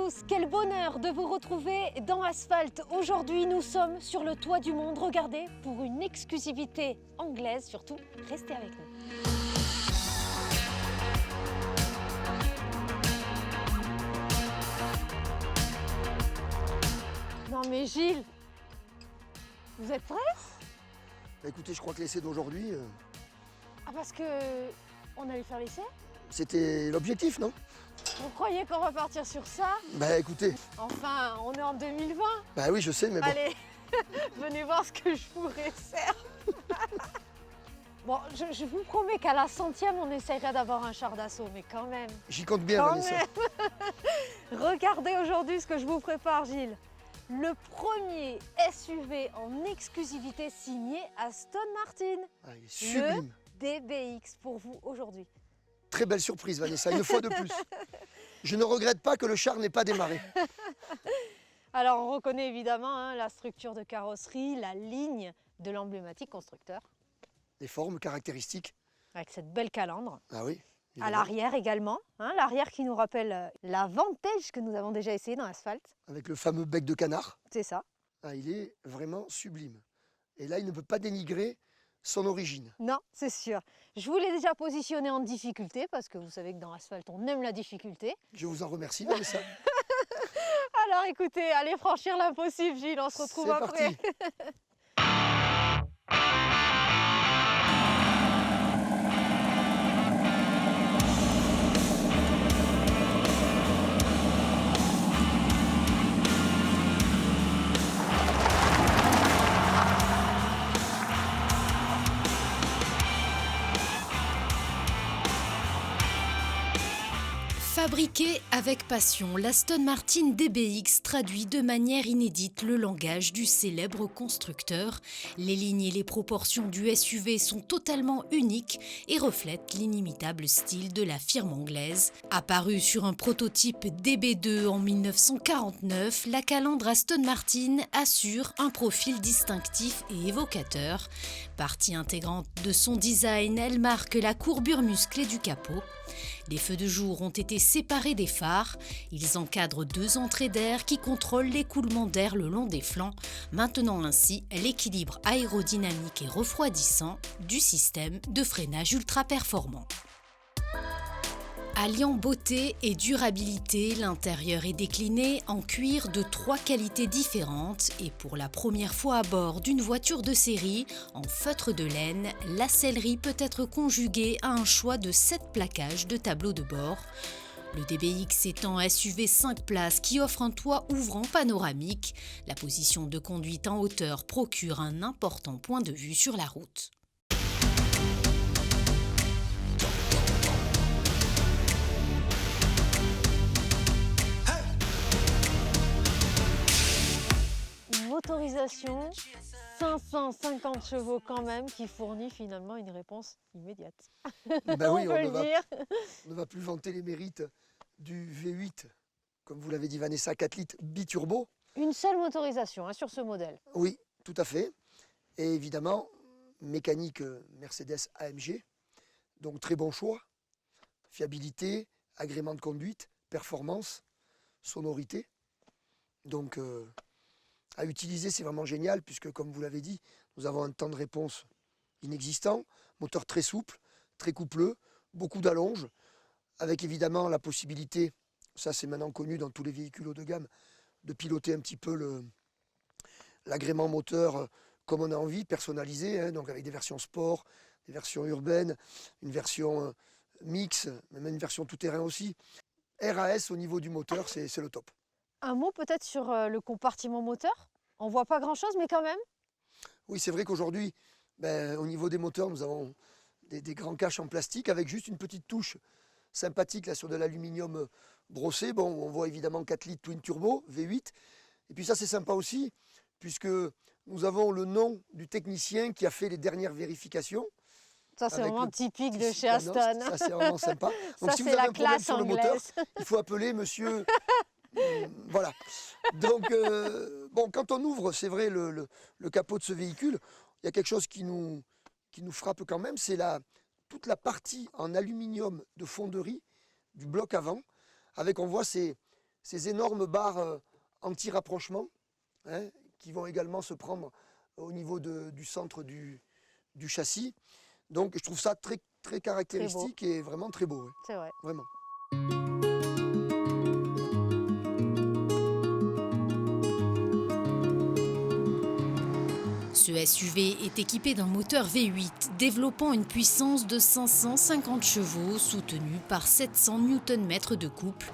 tous, quel bonheur de vous retrouver dans Asphalt. Aujourd'hui, nous sommes sur le toit du monde. Regardez, pour une exclusivité anglaise, surtout, restez avec nous. Non mais Gilles, vous êtes prêts? Bah écoutez, je crois que l'essai d'aujourd'hui, Ah parce que on allait faire l'essai? c'était l'objectif, non? Vous croyez qu'on va partir sur ça? Bah écoutez, Enfin, on est en 2020. bah oui, je sais, mais bon. Allez, venez voir ce que je vous réserve. Bon, je vous promets qu'à la 100e, on essaiera d'avoir un char d'assaut, mais quand même. J'y compte bien, Quand Vanessa. même. Regardez aujourd'hui ce que je vous prépare, Gilles. Le premier SUV en exclusivité signé Aston Martin. Ah, il est sublime. Le DBX pour vous aujourd'hui. Très belle surprise, Vanessa, une fois de plus. Je ne regrette pas que le char n'ait pas démarré. Alors, on reconnaît évidemment la structure de carrosserie, la ligne de l'emblématique constructeur, Les formes caractéristiques. avec cette belle calandre. Ah oui. À évidemment. l'arrière également, l'arrière qui nous rappelle la Vantage que nous avons déjà essayé dans Asphalt. Avec le fameux bec de canard. C'est ça. Ah, il est vraiment sublime. Et là, il ne peut pas dénigrer son origine. Non, c'est sûr. Je vous l'ai déjà positionné en difficulté parce que vous savez que dans Asphalt, on aime la difficulté. Je vous en remercie, Vanessa. Alors écoutez, allez franchir l'impossible, Gilles, on se retrouve C'est après. parti. Fabriquée avec passion, l'Aston Martin DBX traduit de manière inédite le langage du célèbre constructeur. Les lignes et les proportions du SUV sont totalement uniques et reflètent l'inimitable style de la firme anglaise. Apparue sur un prototype DB2 en 1949, la calandre Aston Martin assure un profil distinctif et évocateur. Partie intégrante de son design, elle marque la courbure musclée du capot. Les feux de jour ont été séparés des phares. Ils encadrent deux entrées d'air qui contrôlent l'écoulement d'air le long des flancs, maintenant ainsi l'équilibre aérodynamique et refroidissant du système de freinage ultra performant. Alliant beauté et durabilité, l'intérieur est décliné en cuir de 3 qualités différentes et pour la première fois à bord d'une voiture de série, en feutre de laine, la sellerie peut être conjuguée à un choix de 7 plaquages de tableau de bord. Le DBX étant un SUV 5 places qui offre un toit ouvrant panoramique, la position de conduite en hauteur procure un important point de vue sur la route. Motorisation 550 chevaux quand même, qui fournit finalement une réponse immédiate. Ben oui, on peut le dire. on ne va plus vanter les mérites du V8, comme vous l'avez dit, Vanessa, 4 litres biturbo. Une seule motorisation sur ce modèle. Oui, tout à fait. Et évidemment, mécanique Mercedes AMG. Donc très bon choix. Fiabilité, agrément de conduite, performance, sonorité. Donc à utiliser, c'est vraiment génial puisque, comme vous l'avez dit, nous avons un temps de réponse inexistant, moteur très souple, très coupleux, beaucoup d'allonge, avec évidemment la possibilité, ça c'est maintenant connu dans tous les véhicules haut de gamme, de piloter un petit peu l'agrément moteur comme on a envie, personnalisé, donc avec des versions sport, des versions urbaines, une version mix, même une version tout-terrain aussi. RAS au niveau du moteur, c'est le top. Un mot peut-être sur le compartiment moteur. On voit pas grand-chose, mais quand même. Oui, c'est vrai qu'aujourd'hui, au niveau des moteurs, nous avons des grands caches en plastique avec juste une petite touche sympathique là, sur de l'aluminium brossé. Bon, on voit évidemment 4 litres twin turbo, V8. Et puis ça, c'est sympa aussi, puisque nous avons le nom du technicien qui a fait les dernières vérifications. Ça, c'est avec vraiment le typique de petit chez Sylvanos. Aston. Ça, c'est vraiment sympa. Donc Ça, si vous c'est avez la un problème classe sur le moteur, anglaise. il faut appeler monsieur... voilà. Donc, bon, quand on ouvre, c'est vrai, le capot de ce véhicule, il y a quelque chose qui nous frappe quand même, c'est toute la partie en aluminium de fonderie du bloc avant, avec, on voit, ces ces énormes barres anti-rapprochement, hein, qui vont également se prendre au niveau du centre du châssis. Donc je trouve ça très, très caractéristique et vraiment très beau. Ouais. C'est vrai. Vraiment. Ce SUV est équipé d'un moteur V8 développant une puissance de 550 chevaux soutenu par 700 Nm de couple.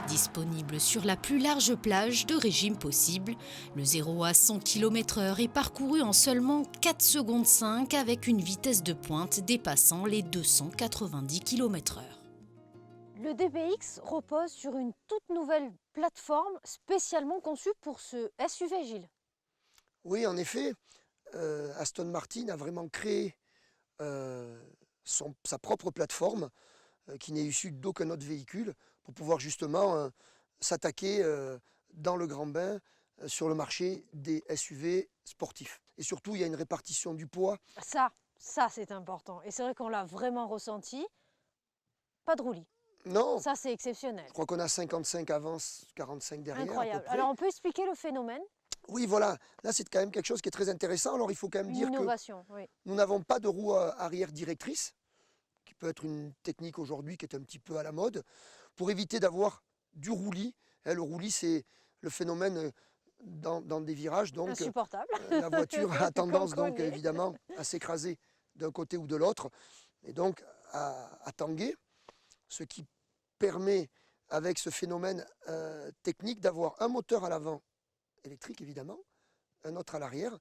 Disponible sur la plus large plage de régime possible, le 0 à 100 km/h est parcouru en seulement 4 secondes 5 avec une vitesse de pointe dépassant les 290 km/h. Le DBX repose sur une toute nouvelle plateforme spécialement conçue pour ce SUV, Gilles. Oui, en effet, Aston Martin a vraiment créé sa propre plateforme qui n'est issue d'aucun autre véhicule pour pouvoir justement s'attaquer dans le grand bain sur le marché des SUV sportifs. Et surtout, il y a une répartition du poids. Ça c'est important. Et c'est vrai qu'on l'a vraiment ressenti. Pas de roulis. Non, Ça, c'est exceptionnel. je crois qu'on a 55 avant, 45 derrière. Incroyable. À peu près. Alors, on peut expliquer le phénomène? Oui, voilà. Là, c'est quand même quelque chose qui est très intéressant. Alors, il faut quand même Une dire que innovation, oui. nous n'avons pas de roue arrière directrice, qui peut être une technique aujourd'hui qui est un petit peu à la mode, pour éviter d'avoir du roulis. Le roulis, c'est le phénomène dans des virages. Donc, Insupportable. la voiture a tendance Qu'on donc connaît. évidemment à s'écraser d'un côté ou de l'autre, et donc à tanguer, ce qui permet, avec ce phénomène technique, d'avoir un moteur à l'avant, électrique évidemment, un autre à l'arrière,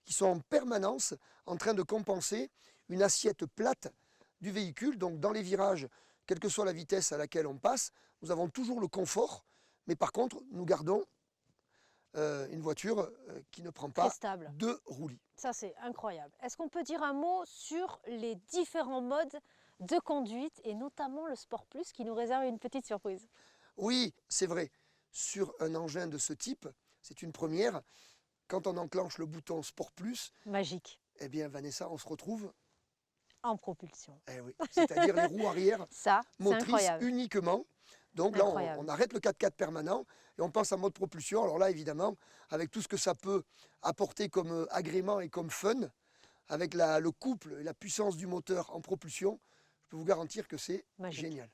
qui sont en permanence en train de compenser une assiette plate du véhicule. Donc dans les virages, quelle que soit la vitesse à laquelle on passe, nous avons toujours le confort, mais par contre, nous gardons une voiture qui ne prend Très pas stable. de roulis. Ça, c'est incroyable. Est-ce qu'on peut dire un mot sur les différents modes de conduite et notamment le Sport Plus qui nous réserve une petite surprise? Oui, c'est vrai. Sur un engin de ce type, c'est une première. Quand on enclenche le bouton Sport Plus, Magique. eh bien Vanessa, on se retrouve, En propulsion. oui, c'est-à-dire les roues arrière Ça, c'est motrices incroyable. uniquement. Donc là, Incroyable. on arrête le 4x4 permanent et on passe en mode propulsion. Alors là, évidemment, avec tout ce que ça peut apporter comme agrément et comme fun, avec le couple et la puissance du moteur en propulsion, je peux vous garantir que c'est Magique. génial.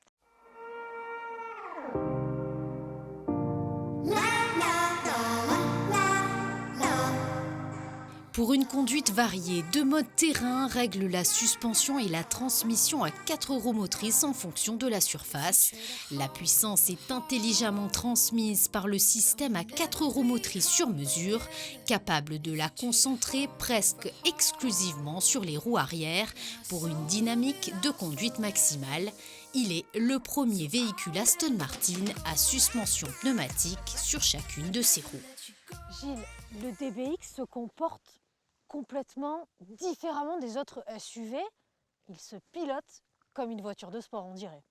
Pour une conduite variée, deux modes terrain règlent la suspension et la transmission à 4 roues motrices en fonction de la surface. La puissance est intelligemment transmise par le système à 4 roues motrices sur mesure, capable de la concentrer presque exclusivement sur les roues arrière pour une dynamique de conduite maximale. Il est le premier véhicule Aston Martin à suspension pneumatique sur chacune de ses roues. Gilles, le DBX se comporte complètement différemment des autres SUV. Il se pilote comme une voiture de sport, on dirait.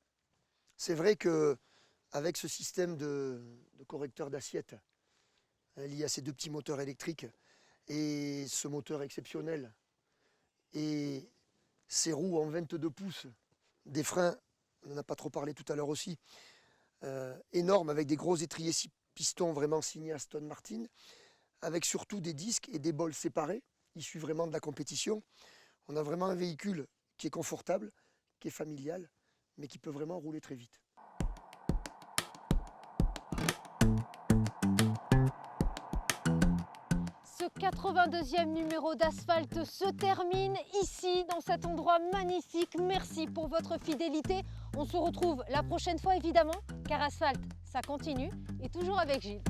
C'est vrai qu'avec ce système de correcteur d'assiette lié à ces deux petits moteurs électriques et ce moteur exceptionnel et ces roues en 22 pouces, des freins, on n'en a pas trop parlé tout à l'heure aussi, énormes avec des gros étriers 6 pistons vraiment signés Aston Martin, avec surtout des disques et des bols séparés, issus vraiment de la compétition. On a vraiment un véhicule qui est confortable, qui est familial, mais qui peut vraiment rouler très vite. Ce 82e numéro d'Asphalte se termine ici, dans cet endroit magnifique. Merci pour votre fidélité. On se retrouve la prochaine fois évidemment, car Asphalte, ça continue, et toujours avec Gilles.